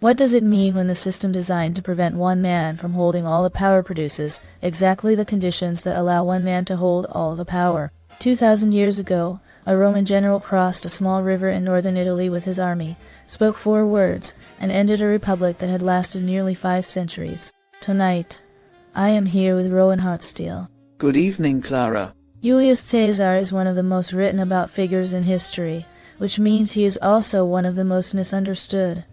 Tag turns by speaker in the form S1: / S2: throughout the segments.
S1: What does it mean when the system designed to prevent one man from holding all the power produces exactly the conditions that allow one man to hold all the power? 2,000 years ago, a Roman general crossed a small river in northern Italy with his army, spoke 4 words, and ended a republic that had lasted nearly 5 centuries. Tonight, I am here with Rowan Hartsteele.
S2: Good evening, Clara.
S1: Julius Caesar is one of the most written about figures in history, which means he is also one of the most misunderstood.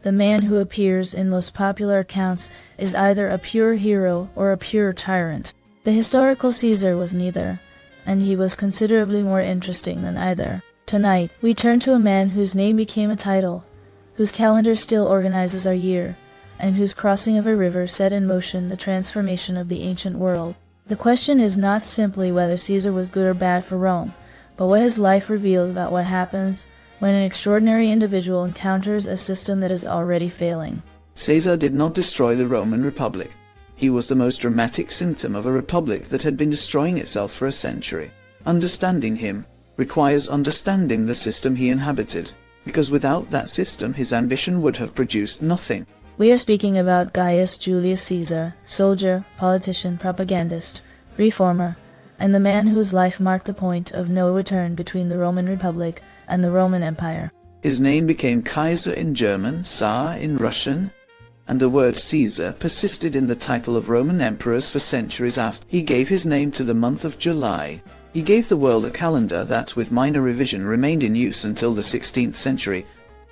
S1: The man who appears in most popular accounts is either a pure hero or a pure tyrant. The historical Caesar was neither, and he was considerably more interesting than either. Tonight, we turn to a man whose name became a title, whose calendar still organizes our year, and whose crossing of a river set in motion the transformation of the ancient world. The question is not simply whether Caesar was good or bad for Rome, but what his life reveals about what happens when an extraordinary individual encounters a system that is already failing.
S2: Caesar did not destroy the Roman Republic. He was the most dramatic symptom of a republic that had been destroying itself for a century. Understanding him requires understanding the system he inhabited, because without that system his ambition would have produced nothing.
S1: We are speaking about Gaius Julius Caesar, soldier, politician, propagandist, reformer, and the man whose life marked the point of no return between the Roman Republic and the Roman Empire.
S2: His name became Kaiser in German, Tsar in Russian, and the word Caesar persisted in the title of Roman emperors for centuries after. He gave his name to the month of July. He gave the world a calendar that, with minor revision, remained in use until the 16th century,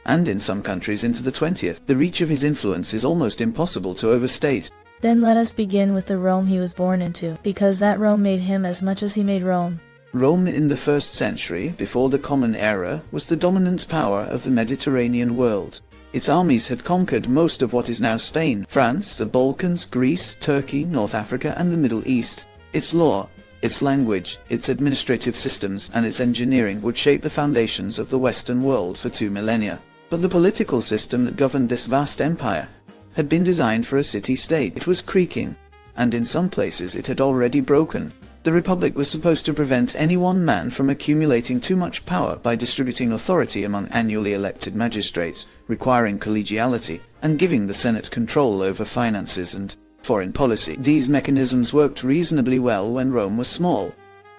S2: and in some countries into the 20th. The reach of his influence is almost impossible to overstate.
S1: Then let us begin with the Rome he was born into, because that Rome made him as much as he made Rome.
S2: Rome in the 1st century, before the Common Era, was the dominant power of the Mediterranean world. Its armies had conquered most of what is now Spain, France, the Balkans, Greece, Turkey, North Africa, and the Middle East. Its law, its language, its administrative systems, and its engineering would shape the foundations of the Western world for 2 millennia. But the political system that governed this vast empire had been designed for a city-state. It was creaking, and in some places it had already broken. The Republic was supposed to prevent any one man from accumulating too much power by distributing authority among annually elected magistrates, requiring collegiality, and giving the Senate control over finances and foreign policy. These mechanisms worked reasonably well when Rome was small.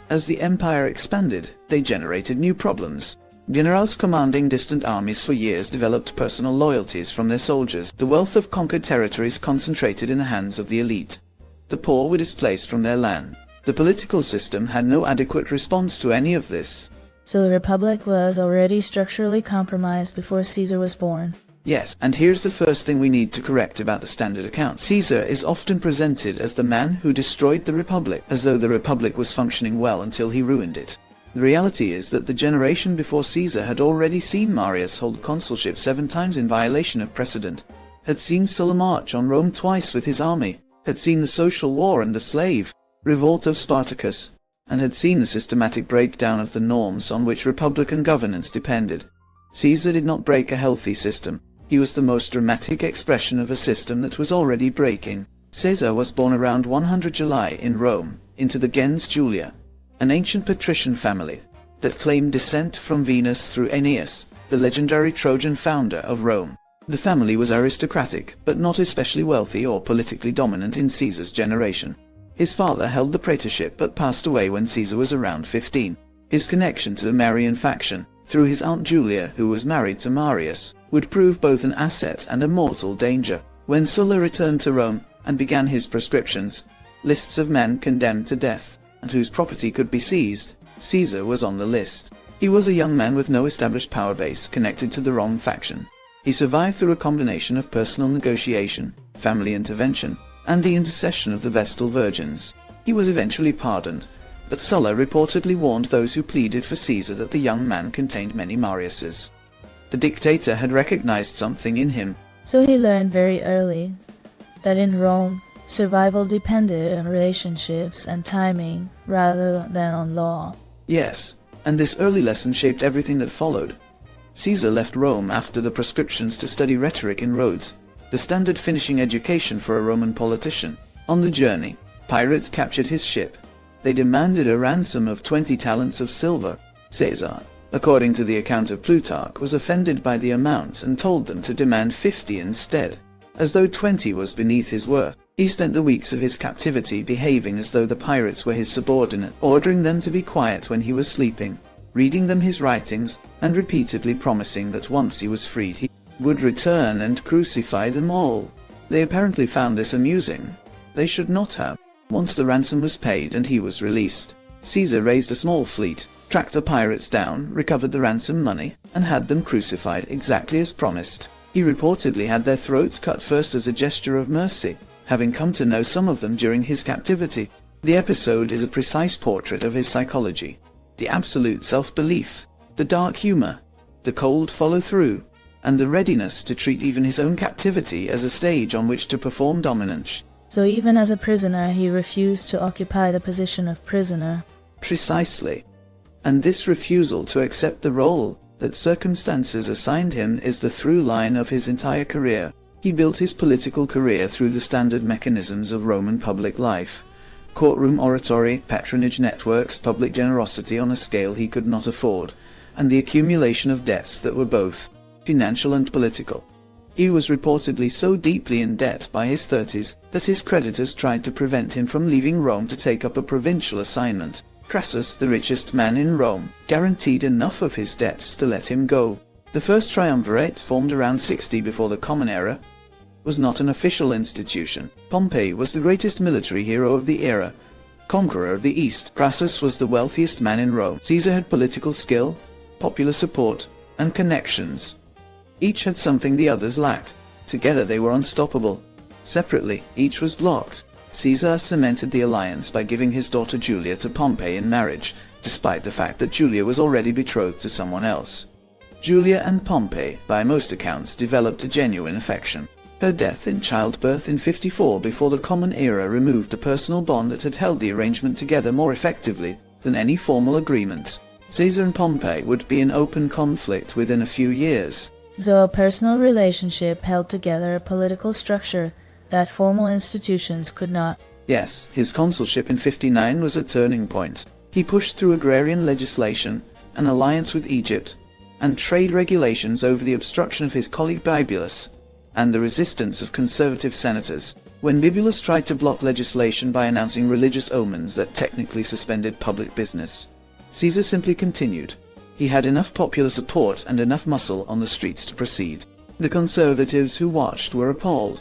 S2: As the empire expanded, they generated new problems. Generals commanding distant armies for years developed personal loyalties from their soldiers. The wealth of conquered territories concentrated in the hands of the elite. The poor were displaced from their land. The political system had no adequate response to any of this.
S1: So the Republic was already structurally compromised before Caesar was born.
S2: Yes, and here's the first thing we need to correct about the standard account. Caesar is often presented as the man who destroyed the Republic, as though the Republic was functioning well until he ruined it. The reality is that the generation before Caesar had already seen Marius hold consulship 7 times in violation of precedent, had seen Sulla march on Rome twice with his army, had seen the social war and the slave revolt of Spartacus, and had seen the systematic breakdown of the norms on which republican governance depended. Caesar did not break a healthy system. He was the most dramatic expression of a system that was already breaking. Caesar was born around 100 July in Rome, into the gens Julia, an ancient patrician family that claimed descent from Venus through Aeneas, the legendary Trojan founder of Rome. The family was aristocratic, but not especially wealthy or politically dominant in Caesar's generation. His father held the praetorship but passed away when Caesar was around 15. His connection to the Marian faction, through his aunt Julia, who was married to Marius, would prove both an asset and a mortal danger. When Sulla returned to Rome and began his proscriptions, lists of men condemned to death, and whose property could be seized, Caesar was on the list. He was a young man with no established power base connected to the Rome faction. He survived through a combination of personal negotiation, family intervention, and the intercession of the Vestal Virgins. He was eventually pardoned, but Sulla reportedly warned those who pleaded for Caesar that the young man contained many Mariuses. The dictator had recognized something in him.
S1: So he learned very early that in Rome, survival depended on relationships and timing rather than on law.
S2: Yes, and this early lesson shaped everything that followed. Caesar left Rome after the proscriptions to study rhetoric in Rhodes, the standard finishing education for a Roman politician. On the journey, pirates captured his ship. They demanded a ransom of 20 talents of silver. Caesar, according to the account of Plutarch, was offended by the amount and told them to demand 50 instead, as though 20 was beneath his worth. He spent the weeks of his captivity behaving as though the pirates were his subordinate, ordering them to be quiet when he was sleeping, reading them his writings, and repeatedly promising that once he was freed he would return and crucify them all. They apparently found this amusing. They should not have. Once the ransom was paid and he was released, Caesar raised a small fleet, tracked the pirates down, recovered the ransom money, and had them crucified exactly as promised. He reportedly had their throats cut first as a gesture of mercy, having come to know some of them during his captivity. The episode is a precise portrait of his psychology, the absolute self-belief, the dark humor, the cold follow-through, and the readiness to treat even his own captivity as a stage on which to perform dominance.
S1: So even as a prisoner, he refused to occupy the position of prisoner.
S2: Precisely. And this refusal to accept the role that circumstances assigned him is the through line of his entire career. He built his political career through the standard mechanisms of Roman public life: courtroom oratory, patronage networks, public generosity on a scale he could not afford, and the accumulation of debts that were both financial and political. He was reportedly so deeply in debt by his 30s that his creditors tried to prevent him from leaving Rome to take up a provincial assignment. Crassus, the richest man in Rome, guaranteed enough of his debts to let him go. The first triumvirate, formed around 60 before the Common Era, was not an official institution. Pompey was the greatest military hero of the era, conqueror of the East. Crassus was the wealthiest man in Rome. Caesar had political skill, popular support, and connections. Each had something the others lacked. Together they were unstoppable. Separately, each was blocked. Caesar cemented the alliance by giving his daughter Julia to Pompey in marriage, despite the fact that Julia was already betrothed to someone else. Julia and Pompey, by most accounts, developed a genuine affection. Her death in childbirth in 54 before the Common Era removed the personal bond that had held the arrangement together more effectively than any formal agreement. Caesar and Pompey would be in open conflict within a few years.
S1: So a personal relationship held together a political structure that formal institutions could not.
S2: Yes, his consulship in 59 was a turning point. He pushed through agrarian legislation, an alliance with Egypt, and trade regulations over the obstruction of his colleague Bibulus, and the resistance of conservative senators. When Bibulus tried to block legislation by announcing religious omens that technically suspended public business, Caesar simply continued. He had enough popular support and enough muscle on the streets to proceed. The conservatives who watched were appalled.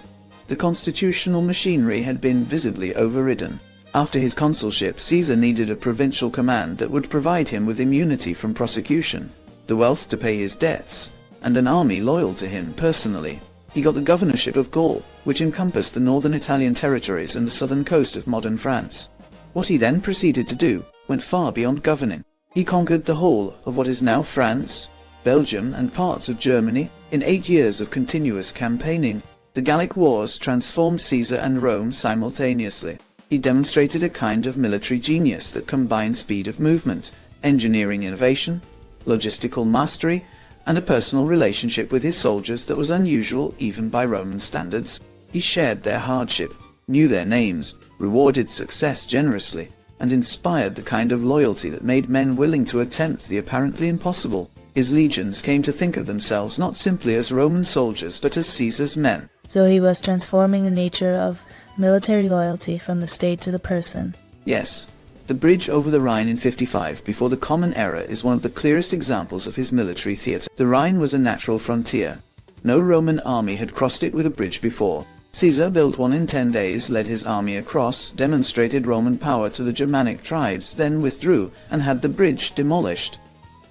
S2: The constitutional machinery had been visibly overridden. After his consulship, Caesar needed a provincial command that would provide him with immunity from prosecution, the wealth to pay his debts, and an army loyal to him personally. He got the governorship of Gaul, which encompassed the northern Italian territories and the southern coast of modern France. What he then proceeded to do went far beyond governing. He conquered the whole of what is now France, Belgium, and parts of Germany in 8 years of continuous campaigning. The Gallic Wars transformed Caesar and Rome simultaneously. He demonstrated a kind of military genius that combined speed of movement, engineering innovation, logistical mastery, and a personal relationship with his soldiers that was unusual even by Roman standards. He shared their hardship, knew their names, rewarded success generously, and inspired the kind of loyalty that made men willing to attempt the apparently impossible. His legions came to think of themselves not simply as Roman soldiers but as Caesar's men.
S1: So he was transforming the nature of military loyalty from the state to the person.
S2: Yes. The bridge over the Rhine in 55 before the Common Era is one of the clearest examples of his military theatre. The Rhine was a natural frontier. No Roman army had crossed it with a bridge before. Caesar built one in 10 days, led his army across, demonstrated Roman power to the Germanic tribes, then withdrew and had the bridge demolished.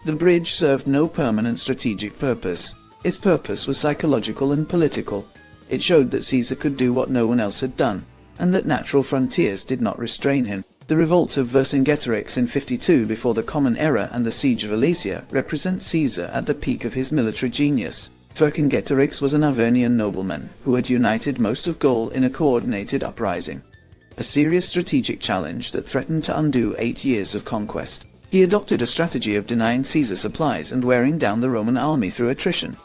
S2: The bridge served no permanent strategic purpose. Its purpose was psychological and political. It showed that Caesar could do what no one else had done, and that natural frontiers did not restrain him. The revolt of Vercingetorix in 52 before the Common Era and the siege of Alesia represent Caesar at the peak of his military genius. Vercingetorix was an Arvernian nobleman who had united most of Gaul in a coordinated uprising, a serious strategic challenge that threatened to undo 8 years of conquest. He adopted a strategy of denying Caesar supplies and wearing down the Roman army through attrition.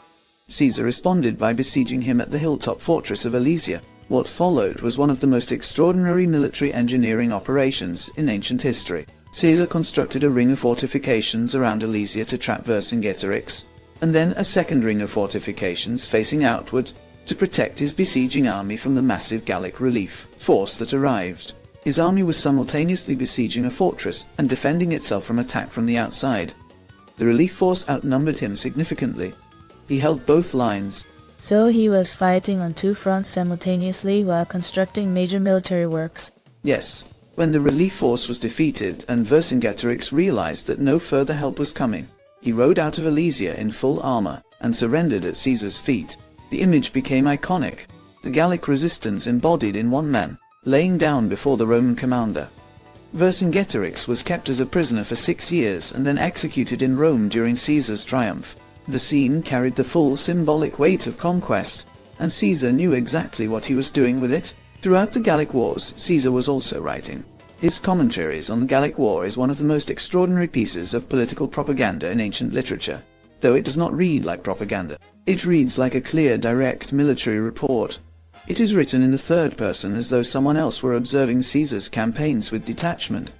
S2: Caesar responded by besieging him at the hilltop fortress of Alesia. What followed was one of the most extraordinary military engineering operations in ancient history. Caesar constructed a ring of fortifications around Alesia to trap Vercingetorix, and then a second ring of fortifications facing outward to protect his besieging army from the massive Gallic relief force that arrived. His army was simultaneously besieging a fortress and defending itself from attack from the outside. The relief force outnumbered him significantly. He held both lines.
S1: So he was fighting on two fronts simultaneously while constructing major military works.
S2: Yes. When the relief force was defeated and Vercingetorix realized that no further help was coming, he rode out of Alesia in full armor and surrendered at Caesar's feet. The image became iconic, the Gallic resistance embodied in one man, laying down before the Roman commander. Vercingetorix was kept as a prisoner for 6 years and then executed in Rome during Caesar's triumph. The scene carried the full symbolic weight of conquest, and Caesar knew exactly what he was doing with it. Throughout the Gallic Wars, Caesar was also writing. His commentaries on the Gallic War is one of the most extraordinary pieces of political propaganda in ancient literature, though it does not read like propaganda. It reads like a clear, direct military report. It is written in the third person as though someone else were observing Caesar's campaigns with detachment.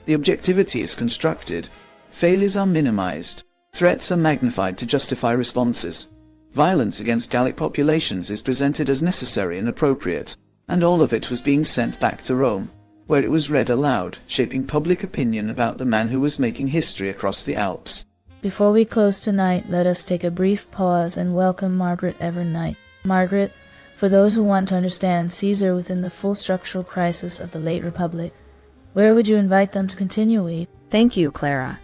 S2: The objectivity is constructed. Failures are minimized. Threats are magnified to justify responses. Violence against Gallic populations is presented as necessary and appropriate, and all of it was being sent back to Rome, where it was read aloud, shaping public opinion about the man who was making history across the Alps.
S1: Before we close tonight, let us take a brief pause and welcome Margaret Evernight. Margaret, for those who want to understand Caesar within the full structural crisis of the late Republic, where would you invite them to continue?
S3: Thank you, Clara.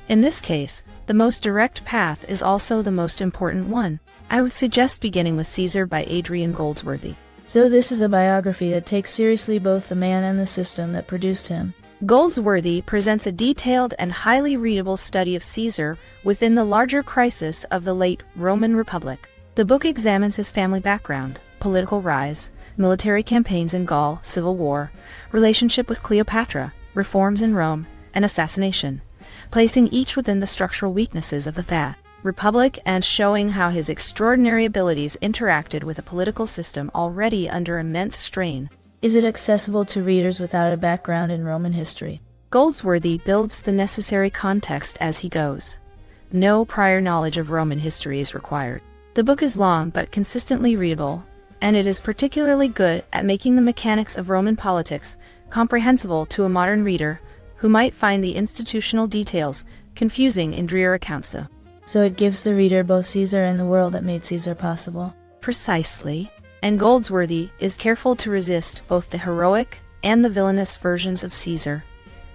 S3: In this case, the most direct path is also the most important one. I would suggest beginning with Caesar by Adrian Goldsworthy.
S1: So this is a biography that takes seriously both the man and the system that produced him.
S3: Goldsworthy presents a detailed and highly readable study of Caesar within the larger crisis of the late Roman Republic. The book examines his family background, political rise, military campaigns in Gaul, civil war, relationship with Cleopatra, reforms in Rome, and assassination, placing each within the structural weaknesses of the Republic and showing how his extraordinary abilities interacted with a political system already under immense strain.
S1: Is it accessible to readers without a background in Roman history?
S3: Goldsworthy builds the necessary context as he goes. No prior knowledge of Roman history is required. The book is long but consistently readable, and it is particularly good at making the mechanics of Roman politics comprehensible to a modern reader who might find the institutional details confusing in drear accounts.
S1: So it gives the reader both Caesar and the world that made Caesar possible.
S3: Precisely. And Goldsworthy is careful to resist both the heroic and the villainous versions of Caesar,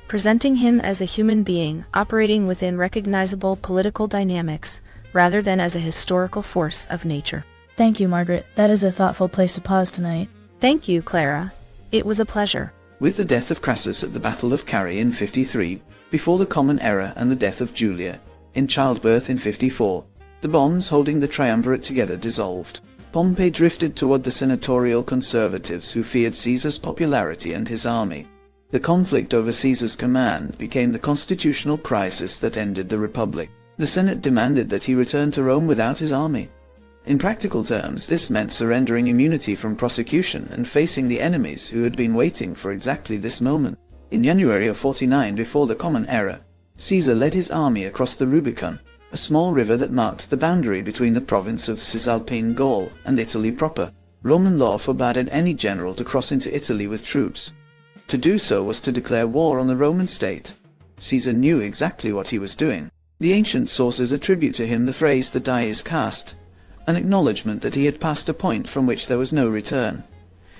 S3: presenting him as a human being operating within recognizable political dynamics rather than as a historical force of nature.
S1: Thank you, Margaret. That is a thoughtful place to pause tonight.
S3: Thank you, Clara. It was a pleasure.
S2: With the death of Crassus at the Battle of Carrhae in 53, before the Common Era and the death of Julia, in childbirth in 54, the bonds holding the triumvirate together dissolved. Pompey drifted toward the senatorial conservatives who feared Caesar's popularity and his army. The conflict over Caesar's command became the constitutional crisis that ended the Republic. The Senate demanded that he return to Rome without his army. In practical terms, this meant surrendering immunity from prosecution and facing the enemies who had been waiting for exactly this moment. In January of 49, before the Common Era, Caesar led his army across the Rubicon, a small river that marked the boundary between the province of Cisalpine Gaul and Italy proper. Roman law forbade any general to cross into Italy with troops. To do so was to declare war on the Roman state. Caesar knew exactly what he was doing. The ancient sources attribute to him the phrase "the die is cast," an acknowledgement that he had passed a point from which there was no return.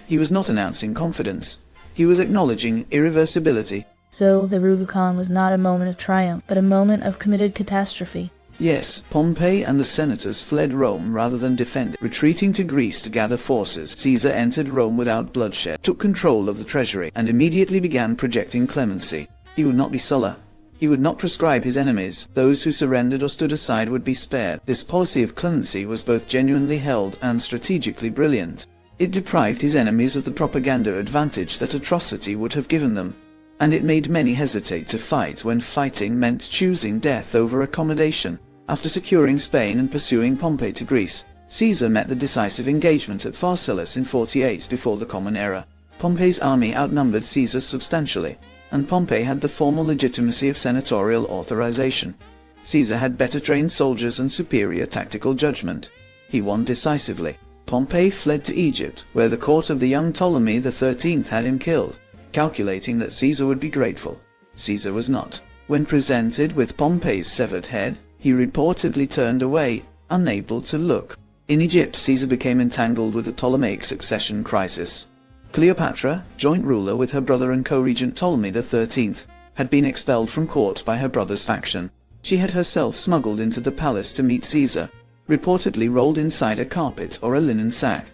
S2: He was not announcing confidence. He was acknowledging irreversibility.
S1: So the Rubicon was not a moment of triumph, but a moment of committed catastrophe.
S2: Yes, Pompey and the senators fled Rome rather than defend it. Retreating to Greece to gather forces, Caesar entered Rome without bloodshed, took control of the treasury, and immediately began projecting clemency. He would not be Sulla. He would not proscribe his enemies. Those who surrendered or stood aside would be spared. This policy of clemency was both genuinely held and strategically brilliant. It deprived his enemies of the propaganda advantage that atrocity would have given them, and it made many hesitate to fight when fighting meant choosing death over accommodation. After securing Spain and pursuing Pompey to Greece, Caesar met the decisive engagement at Pharsalus in 48 before the Common Era. Pompey's army outnumbered Caesar's substantially. and Pompey had the formal legitimacy of senatorial authorization. Caesar had better trained soldiers and superior tactical judgment. He won decisively. Pompey fled to Egypt, where the court of the young Ptolemy XIII had him killed, calculating that Caesar would be grateful. Caesar was not. When presented with Pompey's severed head, he reportedly turned away, unable to look. In Egypt, Caesar became entangled with the Ptolemaic succession crisis. Cleopatra, joint ruler with her brother and co-regent Ptolemy XIII, had been expelled from court by her brother's faction. She had herself smuggled into the palace to meet Caesar, reportedly rolled inside a carpet or a linen sack.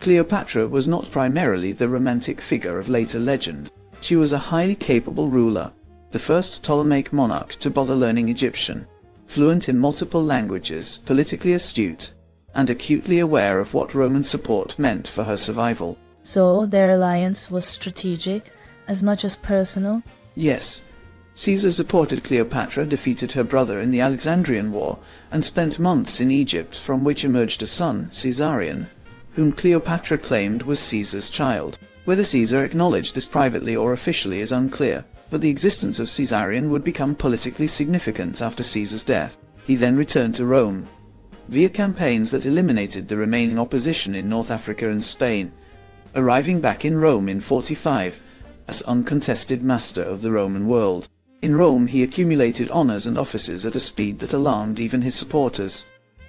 S2: Cleopatra was not primarily the romantic figure of later legend. She was a highly capable ruler, the first Ptolemaic monarch to bother learning Egyptian, fluent in multiple languages, politically astute, and acutely aware of what Roman support meant for her survival.
S1: So their alliance was strategic, as much as personal?
S2: Yes. Caesar supported Cleopatra, defeated her brother in the Alexandrian War, and spent months in Egypt, from which emerged a son, Caesarion, whom Cleopatra claimed was Caesar's child. Whether Caesar acknowledged this privately or officially is unclear, but the existence of Caesarion would become politically significant after Caesar's death. He then returned to Rome, via campaigns that eliminated the remaining opposition in North Africa and Spain, arriving back in Rome in 45 as uncontested master of the Roman world. In Rome he accumulated honors and offices at a speed that alarmed even his supporters.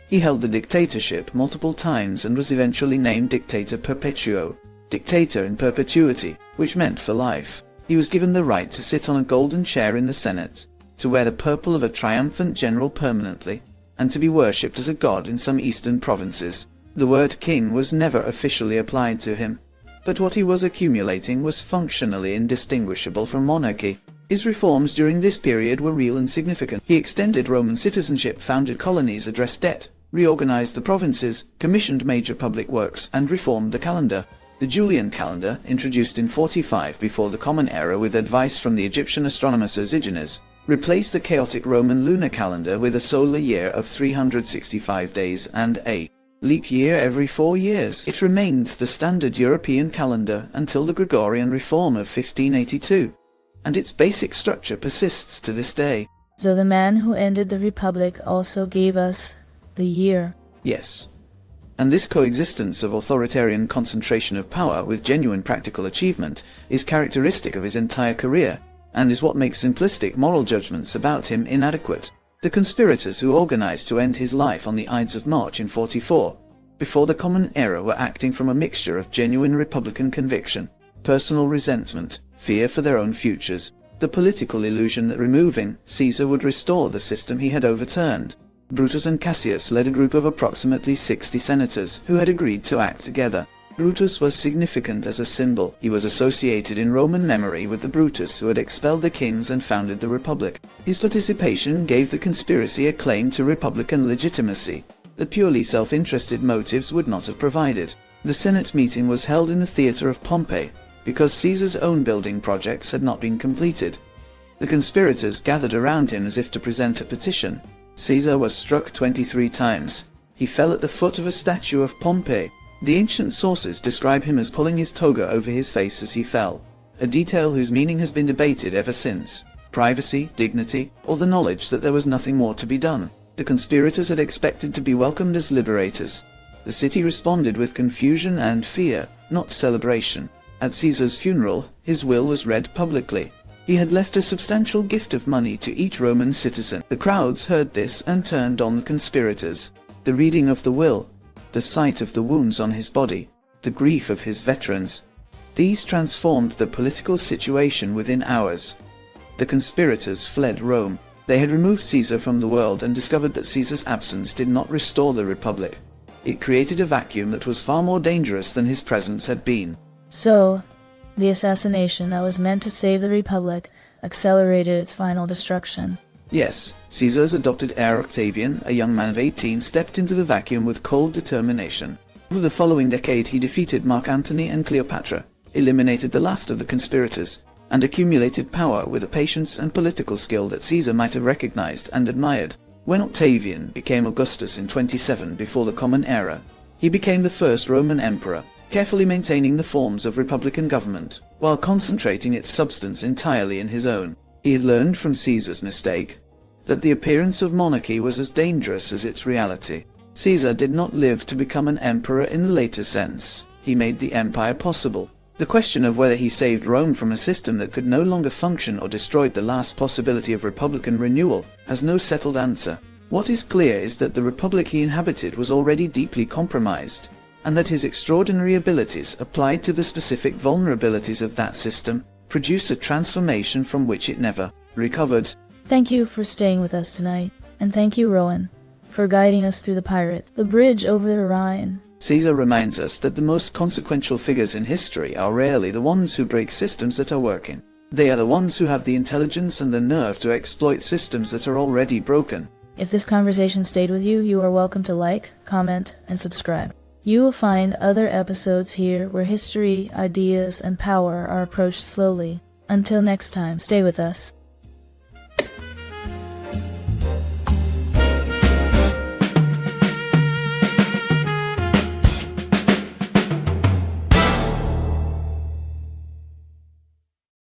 S2: He held the dictatorship multiple times and was eventually named Dictator Perpetuo, dictator in perpetuity, which meant for life. He was given the right to sit on a golden chair in the Senate, to wear the purple of a triumphant general permanently, and to be worshipped as a god in some eastern provinces. The word king was never officially applied to him, but what he was accumulating was functionally indistinguishable from monarchy. His reforms during this period were real and significant. He extended Roman citizenship, founded colonies, addressed debt, reorganized the provinces, commissioned major public works, and reformed the calendar. The Julian calendar, introduced in 45 before the Common Era with advice from the Egyptian astronomer Xerxes, replaced the chaotic Roman lunar calendar with a solar year of 365 days and a leap year every 4 years. It remained the standard European calendar until the Gregorian reform of 1582. And its basic structure persists to this day.
S1: So the man who ended the Republic also gave us the year.
S2: Yes. And this coexistence of authoritarian concentration of power with genuine practical achievement is characteristic of his entire career, and is what makes simplistic moral judgments about him inadequate. The conspirators who organized to end his life on the Ides of March in 44, before the Common Era, were acting from a mixture of genuine republican conviction, personal resentment, fear for their own futures, the political illusion that removing Caesar would restore the system he had overturned. Brutus and Cassius led a group of approximately 60 senators who had agreed to act together. Brutus was significant as a symbol. He was associated in Roman memory with the Brutus who had expelled the kings and founded the Republic. His participation gave the conspiracy a claim to republican legitimacy that purely self-interested motives would not have provided. The Senate meeting was held in the theater of Pompey, because Caesar's own building projects had not been completed. The conspirators gathered around him as if to present a petition. Caesar was struck 23 times. He fell at the foot of a statue of Pompey. The ancient sources describe him as pulling his toga over his face as he fell, a detail whose meaning has been debated ever since. Privacy, dignity, or the knowledge that there was nothing more to be done. The conspirators had expected to be welcomed as liberators. The city responded with confusion and fear, not celebration. At Caesar's funeral, his will was read publicly. He had left a substantial gift of money to each Roman citizen. The crowds heard this and turned on the conspirators. The reading of the will, the sight of the wounds on his body, the grief of his veterans, these transformed the political situation within hours. The conspirators fled Rome. They had removed Caesar from the world and discovered that Caesar's absence did not restore the Republic. It created a vacuum that was far more dangerous than his presence had been.
S1: So, the assassination that was meant to save the Republic accelerated its final destruction.
S2: Yes, Caesar's adopted heir Octavian, a young man of 18, stepped into the vacuum with cold determination. Over the following decade he defeated Mark Antony and Cleopatra, eliminated the last of the conspirators, and accumulated power with a patience and political skill that Caesar might have recognized and admired. When Octavian became Augustus in 27 before the Common Era, he became the first Roman emperor, carefully maintaining the forms of republican government, while concentrating its substance entirely in his own. He had learned from Caesar's mistake that the appearance of monarchy was as dangerous as its reality. Caesar did not live to become an emperor in the later sense. He made the empire possible. The question of whether he saved Rome from a system that could no longer function or destroyed the last possibility of republican renewal has no settled answer. What is clear is that the republic he inhabited was already deeply compromised, and that his extraordinary abilities applied to the specific vulnerabilities of that system produce a transformation from which it never recovered.
S1: Thank you for staying with us tonight, and thank you, Rowan, for guiding us through the bridge over the Rhine.
S2: Caesar reminds us that the most consequential figures in history are rarely the ones who break systems that are working. They are the ones who have the intelligence and the nerve to exploit systems that are already broken.
S1: If this conversation stayed with you, you are welcome to like, comment, and subscribe. You will find other episodes here where history, ideas, and power are approached slowly. Until next time, stay with us.